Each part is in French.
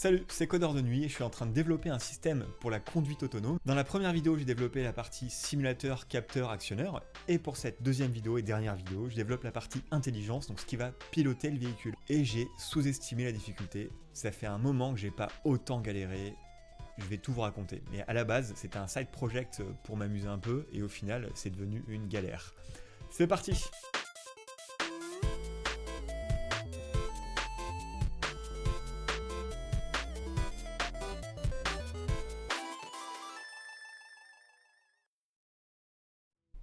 Salut, c'est Codeur de Nuit et je suis en train de développer un système pour la conduite autonome. Dans la première vidéo, j'ai développé la partie simulateur, capteur, actionneur. Et pour cette deuxième vidéo et dernière vidéo, je développe la partie intelligence, donc ce qui va piloter le véhicule. Et j'ai sous-estimé la difficulté. Ça fait un moment que j'ai pas autant galéré. Je vais tout vous raconter. Mais à la base, c'était un side project pour m'amuser un peu et au final, c'est devenu une galère. C'est parti!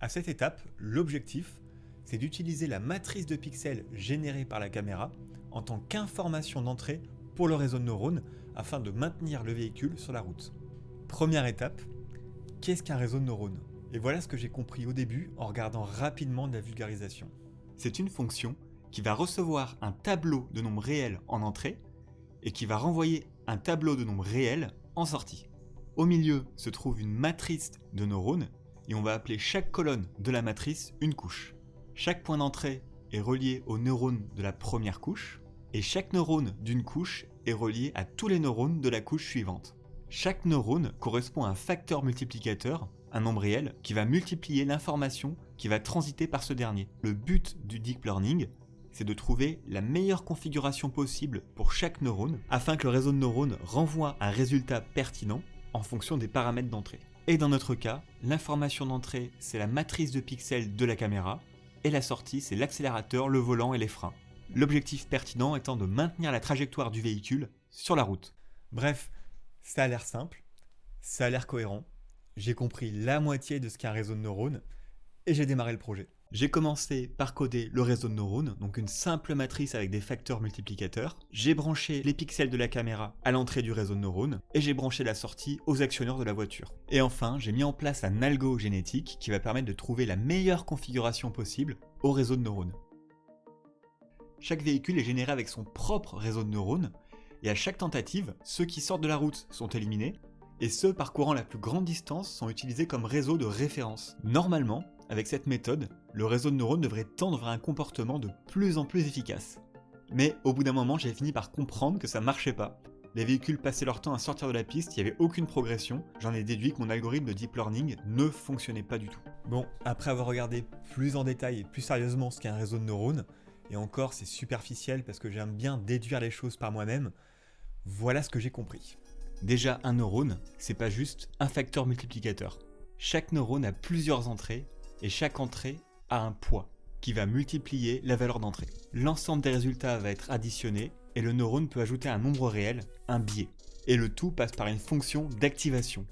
À cette étape, l'objectif, c'est d'utiliser la matrice de pixels générée par la caméra en tant qu'information d'entrée pour le réseau de neurones afin de maintenir le véhicule sur la route. Première étape, qu'est-ce qu'un réseau de neurones? Et voilà ce que j'ai compris au début en regardant rapidement de la vulgarisation. C'est une fonction qui va recevoir un tableau de nombres réels en entrée et qui va renvoyer un tableau de nombres réels en sortie. Au milieu se trouve une matrice de neurones et on va appeler chaque colonne de la matrice une couche. Chaque point d'entrée est relié aux neurones de la première couche, et chaque neurone d'une couche est relié à tous les neurones de la couche suivante. Chaque neurone correspond à un facteur multiplicateur, un nombre réel, qui va multiplier l'information qui va transiter par ce dernier. Le but du deep learning, c'est de trouver la meilleure configuration possible pour chaque neurone, afin que le réseau de neurones renvoie un résultat pertinent en fonction des paramètres d'entrée. Et dans notre cas, l'information d'entrée, c'est la matrice de pixels de la caméra, et la sortie, c'est l'accélérateur, le volant et les freins. L'objectif pertinent étant de maintenir la trajectoire du véhicule sur la route. Bref, ça a l'air simple, ça a l'air cohérent, j'ai compris la moitié de ce qu'est un réseau de neurones, et j'ai démarré le projet. J'ai commencé par coder le réseau de neurones, donc une simple matrice avec des facteurs multiplicateurs. J'ai branché les pixels de la caméra à l'entrée du réseau de neurones et j'ai branché la sortie aux actionneurs de la voiture. Et enfin, j'ai mis en place un algo génétique qui va permettre de trouver la meilleure configuration possible au réseau de neurones. Chaque véhicule est généré avec son propre réseau de neurones et à chaque tentative, ceux qui sortent de la route sont éliminés et ceux parcourant la plus grande distance sont utilisés comme réseau de référence. Normalement, avec cette méthode, le réseau de neurones devrait tendre vers un comportement de plus en plus efficace. Mais au bout d'un moment, j'ai fini par comprendre que ça marchait pas. Les véhicules passaient leur temps à sortir de la piste, il n'y avait aucune progression, j'en ai déduit que mon algorithme de deep learning ne fonctionnait pas du tout. Bon, après avoir regardé plus en détail et plus sérieusement ce qu'est un réseau de neurones, et encore c'est superficiel parce que j'aime bien déduire les choses par moi-même, voilà ce que j'ai compris. Déjà, un neurone, c'est pas juste un facteur multiplicateur. Chaque neurone a plusieurs entrées, et chaque entrée a un poids qui va multiplier la valeur d'entrée. L'ensemble des résultats va être additionné et le neurone peut ajouter un nombre réel, un biais. Et le tout passe par une fonction d'activation.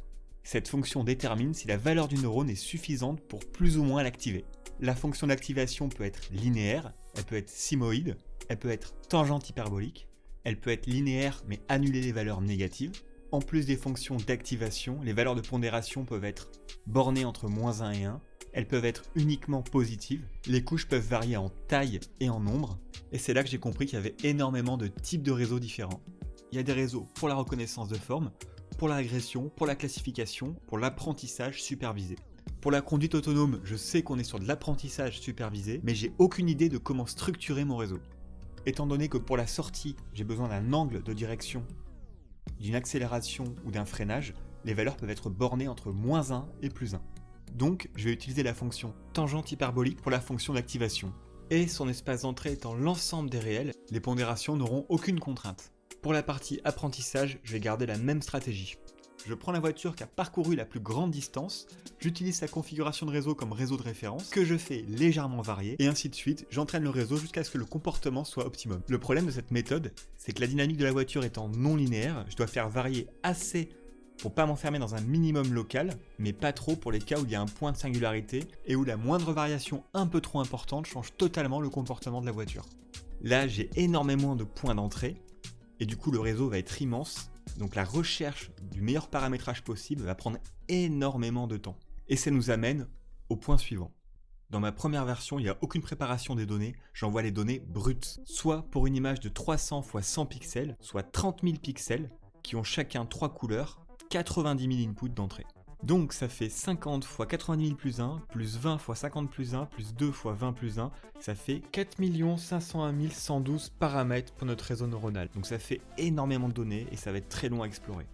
Cette fonction détermine si la valeur du neurone est suffisante pour plus ou moins l'activer. La fonction d'activation peut être linéaire, elle peut être sigmoïde, elle peut être tangente hyperbolique, elle peut être linéaire mais annuler les valeurs négatives. En plus des fonctions d'activation, les valeurs de pondération peuvent être bornées entre -1 et 1, elles peuvent être uniquement positives, les couches peuvent varier en taille et en nombre, et c'est là que j'ai compris qu'il y avait énormément de types de réseaux différents. Il y a des réseaux pour la reconnaissance de forme, pour la régression, pour la classification, pour l'apprentissage supervisé. Pour la conduite autonome, je sais qu'on est sur de l'apprentissage supervisé, mais j'ai aucune idée de comment structurer mon réseau. Étant donné que pour la sortie, j'ai besoin d'un angle de direction, d'une accélération ou d'un freinage, les valeurs peuvent être bornées entre -1 et +1. Donc, je vais utiliser la fonction tangente hyperbolique pour la fonction d'activation. Et son espace d'entrée étant l'ensemble des réels, les pondérations n'auront aucune contrainte. Pour la partie apprentissage, je vais garder la même stratégie. Je prends la voiture qui a parcouru la plus grande distance, j'utilise sa configuration de réseau comme réseau de référence, que je fais légèrement varier, et ainsi de suite, j'entraîne le réseau jusqu'à ce que le comportement soit optimum. Le problème de cette méthode, c'est que la dynamique de la voiture étant non linéaire, je dois faire varier assez pour pas m'enfermer dans un minimum local, mais pas trop pour les cas où il y a un point de singularité et où la moindre variation un peu trop importante change totalement le comportement de la voiture. Là, j'ai énormément de points d'entrée, et du coup le réseau va être immense, donc la recherche du meilleur paramétrage possible va prendre énormément de temps. Et ça nous amène au point suivant. Dans ma première version, il n'y a aucune préparation des données, j'envoie les données brutes, soit pour une image de 300 x 100 pixels, soit 30 000 pixels, qui ont chacun 3 couleurs, 90 000 inputs d'entrée. Donc ça fait 50 fois 90 000 plus 1, plus 20 fois 50 plus 1, plus 2 fois 20 plus 1, ça fait 4 501 112 paramètres pour notre réseau neuronal. Donc ça fait énormément de données et ça va être très long à explorer.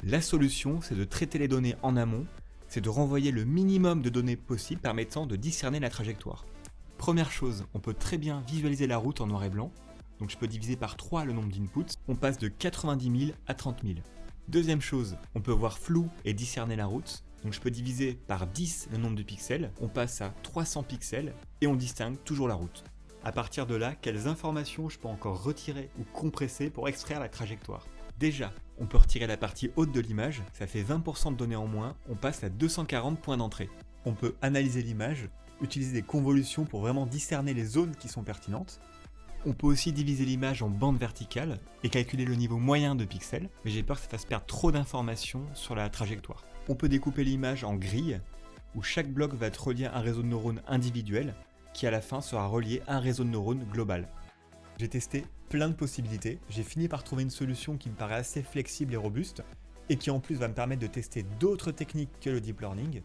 La solution, c'est de traiter les données en amont, c'est de renvoyer le minimum de données possible permettant de discerner la trajectoire. Première chose, on peut très bien visualiser la route en noir et blanc, donc je peux diviser par 3 le nombre d'inputs, on passe de 90 000 à 30 000. Deuxième chose, on peut voir flou et discerner la route, donc je peux diviser par 10 le nombre de pixels, on passe à 300 pixels et on distingue toujours la route. À partir de là, quelles informations je peux encore retirer ou compresser pour extraire la trajectoire? Déjà, on peut retirer la partie haute de l'image, ça fait 20% de données en moins, on passe à 240 points d'entrée. On peut analyser l'image, utiliser des convolutions pour vraiment discerner les zones qui sont pertinentes. On peut aussi diviser l'image en bandes verticales et calculer le niveau moyen de pixels, mais j'ai peur que ça fasse perdre trop d'informations sur la trajectoire. On peut découper l'image en grilles, où chaque bloc va être relié à un réseau de neurones individuel, qui à la fin sera relié à un réseau de neurones global. J'ai testé plein de possibilités, j'ai fini par trouver une solution qui me paraît assez flexible et robuste, et qui en plus va me permettre de tester d'autres techniques que le deep learning.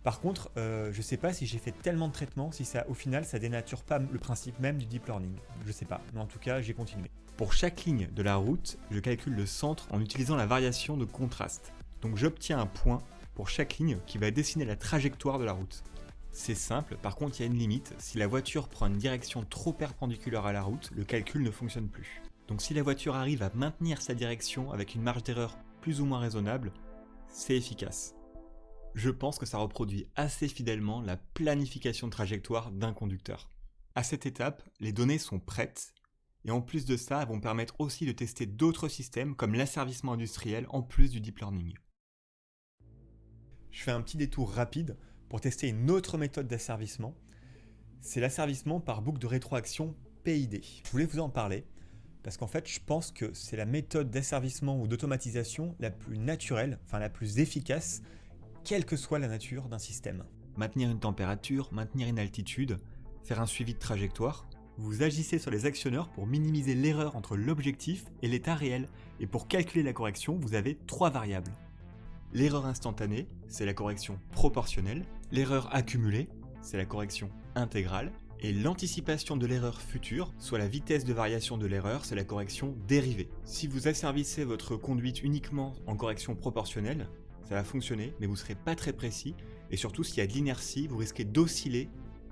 Par contre, je sais pas si j'ai fait tellement de traitements, si ça, au final, ça dénature pas le principe même du deep learning. Je sais pas, mais en tout cas, j'ai continué. Pour chaque ligne de la route, je calcule le centre en utilisant la variation de contraste. Donc j'obtiens un point pour chaque ligne qui va dessiner la trajectoire de la route. C'est simple, par contre il y a une limite, si la voiture prend une direction trop perpendiculaire à la route, le calcul ne fonctionne plus. Donc si la voiture arrive à maintenir sa direction avec une marge d'erreur plus ou moins raisonnable, c'est efficace. Je pense que ça reproduit assez fidèlement la planification de trajectoire d'un conducteur. À cette étape, les données sont prêtes, et en plus de ça, elles vont permettre aussi de tester d'autres systèmes comme l'asservissement industriel en plus du deep learning. Je fais un petit détour rapide pour tester une autre méthode d'asservissement. C'est l'asservissement par boucle de rétroaction PID. Je voulais vous en parler parce qu'en fait, je pense que c'est la méthode d'asservissement ou d'automatisation la plus naturelle, enfin la plus efficace, quelle que soit la nature d'un système. Maintenir une température, maintenir une altitude, faire un suivi de trajectoire. Vous agissez sur les actionneurs pour minimiser l'erreur entre l'objectif et l'état réel. Et pour calculer la correction, vous avez 3 variables. L'erreur instantanée, c'est la correction proportionnelle. L'erreur accumulée, c'est la correction intégrale. Et l'anticipation de l'erreur future, soit la vitesse de variation de l'erreur, c'est la correction dérivée. Si vous asservissez votre conduite uniquement en correction proportionnelle, ça va fonctionner, mais vous ne serez pas très précis. Et surtout, s'il y a de l'inertie, vous risquez d'osciller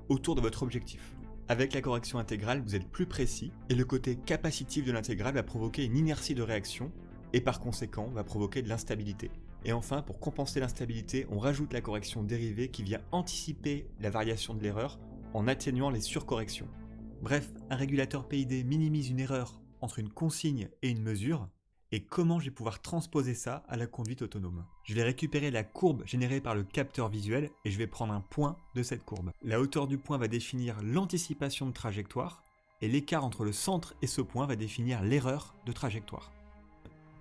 autour de votre objectif. Avec la correction intégrale, vous êtes plus précis, et le côté capacitif de l'intégrale va provoquer une inertie de réaction, et par conséquent, va provoquer de l'instabilité. Et enfin, pour compenser l'instabilité, on rajoute la correction dérivée qui vient anticiper la variation de l'erreur en atténuant les surcorrections. Bref, un régulateur PID minimise une erreur entre une consigne et une mesure, et comment je vais pouvoir transposer ça à la conduite autonome. Je vais récupérer la courbe générée par le capteur visuel et je vais prendre un point de cette courbe. La hauteur du point va définir l'anticipation de trajectoire, et l'écart entre le centre et ce point va définir l'erreur de trajectoire.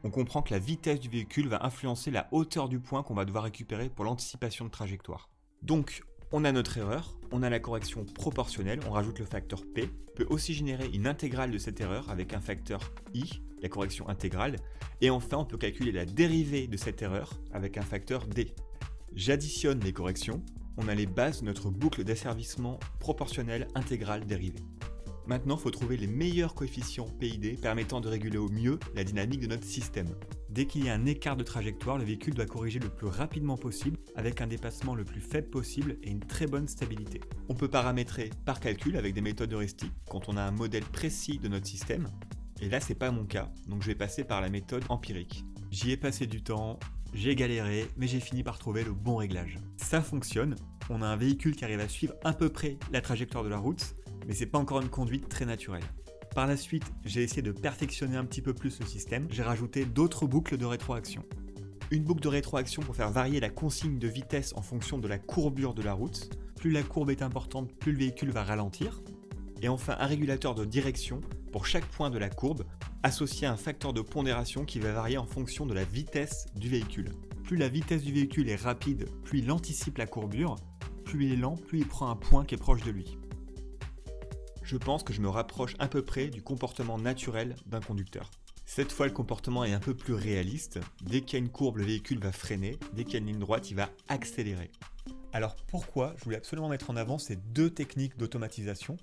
On comprend que la vitesse du véhicule va influencer la hauteur du point qu'on va devoir récupérer pour l'anticipation de trajectoire. Donc, on a notre erreur, on a la correction proportionnelle, on rajoute le facteur P. On peut aussi générer une intégrale de cette erreur avec un facteur I, la correction intégrale. Et enfin, on peut calculer la dérivée de cette erreur avec un facteur D. J'additionne les corrections, on a les bases de notre boucle d'asservissement proportionnelle intégrale dérivée. Maintenant, il faut trouver les meilleurs coefficients PID permettant de réguler au mieux la dynamique de notre système. Dès qu'il y a un écart de trajectoire, le véhicule doit corriger le plus rapidement possible avec un dépassement le plus faible possible et une très bonne stabilité. On peut paramétrer par calcul avec des méthodes heuristiques quand on a un modèle précis de notre système. Et là, c'est pas mon cas, donc je vais passer par la méthode empirique. J'y ai passé du temps, j'ai galéré, mais j'ai fini par trouver le bon réglage. Ça fonctionne, on a un véhicule qui arrive à suivre à peu près la trajectoire de la route, mais c'est pas encore une conduite très naturelle. Par la suite, j'ai essayé de perfectionner un petit peu plus le système, j'ai rajouté d'autres boucles de rétroaction. Une boucle de rétroaction pour faire varier la consigne de vitesse en fonction de la courbure de la route. Plus la courbe est importante, plus le véhicule va ralentir. Et enfin, un régulateur de direction pour chaque point de la courbe, associé à un facteur de pondération qui va varier en fonction de la vitesse du véhicule. Plus la vitesse du véhicule est rapide, plus il anticipe la courbure, plus il est lent, plus il prend un point qui est proche de lui. Je pense que je me rapproche à peu près du comportement naturel d'un conducteur. Cette fois, le comportement est un peu plus réaliste. Dès qu'il y a une courbe, le véhicule va freiner. Dès qu'il y a une ligne droite, il va accélérer. Alors pourquoi je voulais absolument mettre en avant ces deux techniques d'automatisation?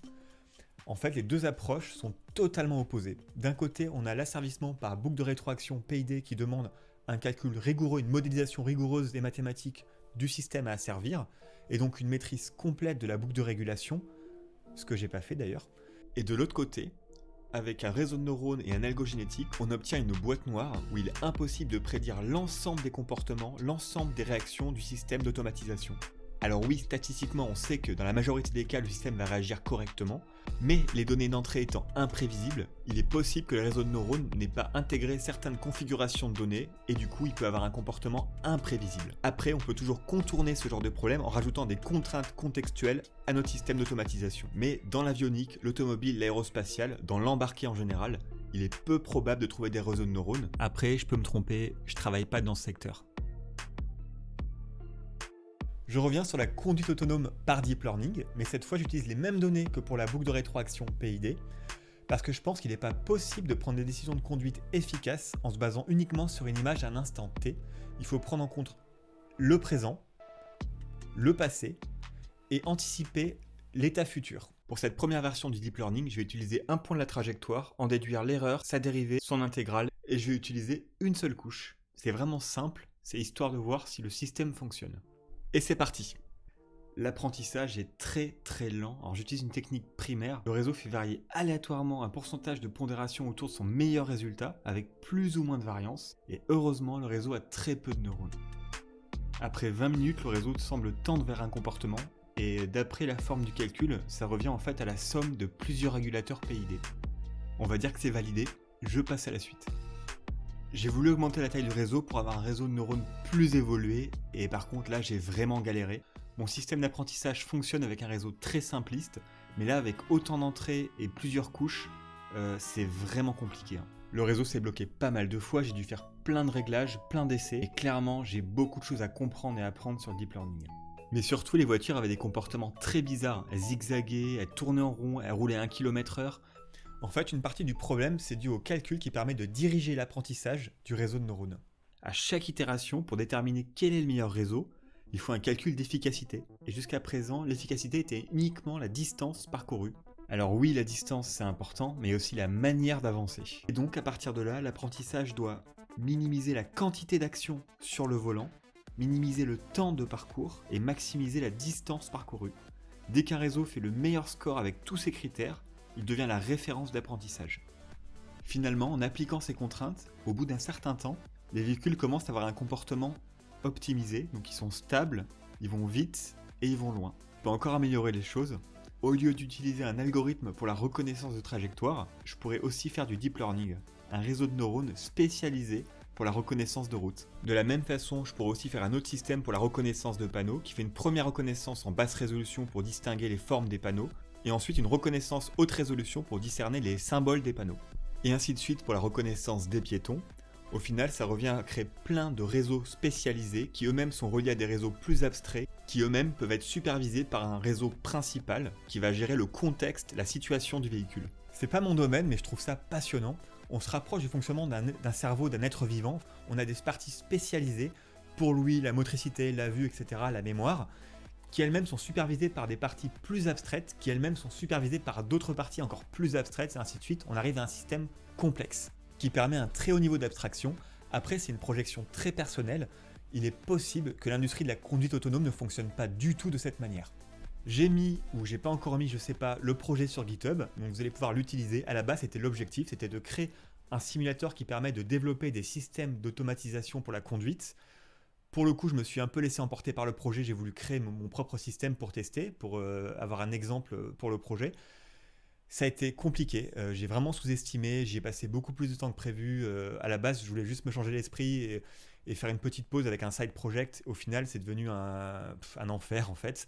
En fait, les deux approches sont totalement opposées. D'un côté, on a l'asservissement par boucle de rétroaction PID qui demande un calcul rigoureux, une modélisation rigoureuse des mathématiques du système à asservir, et donc une maîtrise complète de la boucle de régulation, ce que j'ai pas fait d'ailleurs. Et de l'autre côté, avec un réseau de neurones et un algo génétique, on obtient une boîte noire où il est impossible de prédire l'ensemble des comportements, l'ensemble des réactions du système d'automatisation. Alors oui, statistiquement, on sait que dans la majorité des cas, le système va réagir correctement, mais les données d'entrée étant imprévisibles, il est possible que le réseau de neurones n'ait pas intégré certaines configurations de données, et du coup, il peut avoir un comportement imprévisible. Après, on peut toujours contourner ce genre de problème en rajoutant des contraintes contextuelles à notre système d'automatisation. Mais dans l'avionique, l'automobile, l'aérospatiale, dans l'embarqué en général, il est peu probable de trouver des réseaux de neurones. Après, je peux me tromper, je travaille pas dans ce secteur. Je reviens sur la conduite autonome par deep learning, mais cette fois j'utilise les mêmes données que pour la boucle de rétroaction PID, parce que je pense qu'il n'est pas possible de prendre des décisions de conduite efficaces en se basant uniquement sur une image à un instant T. Il faut prendre en compte le présent, le passé, et anticiper l'état futur. Pour cette première version du deep learning, je vais utiliser un point de la trajectoire, en déduire l'erreur, sa dérivée, son intégrale, et je vais utiliser une seule couche. C'est vraiment simple, c'est histoire de voir si le système fonctionne. Et c'est parti. L'apprentissage est très lent. Alors j'utilise une technique primaire. Le réseau fait varier aléatoirement un pourcentage de pondération autour de son meilleur résultat, avec plus ou moins de variance. Et heureusement, le réseau a très peu de neurones. Après 20 minutes, le réseau semble tendre vers un comportement. Et d'après la forme du calcul, ça revient en fait à la somme de plusieurs régulateurs PID. On va dire que c'est validé. Je passe à la suite. J'ai voulu augmenter la taille du réseau pour avoir un réseau de neurones plus évolué, et par contre là j'ai vraiment galéré. Mon système d'apprentissage fonctionne avec un réseau très simpliste, mais là avec autant d'entrées et plusieurs couches, c'est vraiment compliqué. Le réseau s'est bloqué pas mal de fois, j'ai dû faire plein de réglages, plein d'essais, et clairement j'ai beaucoup de choses à comprendre et à apprendre sur le deep learning. Mais surtout les voitures avaient des comportements très bizarres, elles zigzaguaient, elles tournaient en rond, elles roulaient à 1 km/h. En fait, une partie du problème, c'est dû au calcul qui permet de diriger l'apprentissage du réseau de neurones. À chaque itération, pour déterminer quel est le meilleur réseau, il faut un calcul d'efficacité. Et jusqu'à présent, l'efficacité était uniquement la distance parcourue. Alors oui, la distance c'est important, mais aussi la manière d'avancer. Et donc à partir de là, l'apprentissage doit minimiser la quantité d'actions sur le volant, minimiser le temps de parcours et maximiser la distance parcourue. Dès qu'un réseau fait le meilleur score avec tous ces critères, il devient la référence d'apprentissage. Finalement, en appliquant ces contraintes, au bout d'un certain temps, les véhicules commencent à avoir un comportement optimisé, donc ils sont stables, ils vont vite et ils vont loin. On peut encore améliorer les choses. Au lieu d'utiliser un algorithme pour la reconnaissance de trajectoire, je pourrais aussi faire du deep learning, un réseau de neurones spécialisé pour la reconnaissance de route. De la même façon, je pourrais aussi faire un autre système pour la reconnaissance de panneaux, qui fait une première reconnaissance en basse résolution pour distinguer les formes des panneaux, et ensuite une reconnaissance haute résolution pour discerner les symboles des panneaux. Et ainsi de suite pour la reconnaissance des piétons. Au final, ça revient à créer plein de réseaux spécialisés qui eux-mêmes sont reliés à des réseaux plus abstraits, qui eux-mêmes peuvent être supervisés par un réseau principal qui va gérer le contexte, la situation du véhicule. C'est pas mon domaine, mais je trouve ça passionnant. On se rapproche du fonctionnement d'un cerveau, d'un être vivant. On a des parties spécialisées pour l'ouïe, la motricité, la vue, etc., la mémoire, qui elles-mêmes sont supervisées par des parties plus abstraites, qui elles-mêmes sont supervisées par d'autres parties encore plus abstraites, et ainsi de suite. On arrive à un système complexe, qui permet un très haut niveau d'abstraction. Après, c'est une projection très personnelle. Il est possible que l'industrie de la conduite autonome ne fonctionne pas du tout de cette manière. J'ai mis, ou j'ai pas encore mis, je sais pas, le projet sur GitHub, donc vous allez pouvoir l'utiliser. À la base, c'était l'objectif, c'était de créer un simulateur qui permet de développer des systèmes d'automatisation pour la conduite. Pour le coup, je me suis un peu laissé emporter par le projet, j'ai voulu créer mon propre système pour tester, pour avoir un exemple pour le projet. Ça a été compliqué, j'ai vraiment sous-estimé, j'y ai passé beaucoup plus de temps que prévu. À la base, je voulais juste me changer l'esprit et faire une petite pause avec un side project. Au final, c'est devenu un enfer en fait.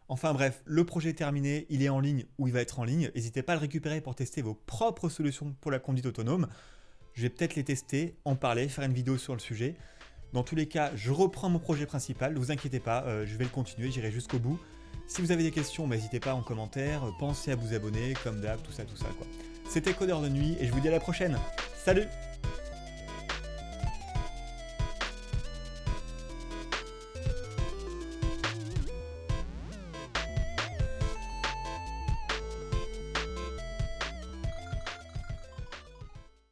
Enfin bref, le projet est terminé, il est en ligne ou il va être en ligne. N'hésitez pas à le récupérer pour tester vos propres solutions pour la conduite autonome. Je vais peut-être les tester, en parler, faire une vidéo sur le sujet. Dans tous les cas, je reprends mon projet principal, ne vous inquiétez pas, je vais le continuer, j'irai jusqu'au bout. Si vous avez des questions, n'hésitez pas en commentaire, pensez à vous abonner, comme d'hab, tout ça quoi. C'était Codeur de nuit et je vous dis à la prochaine. Salut!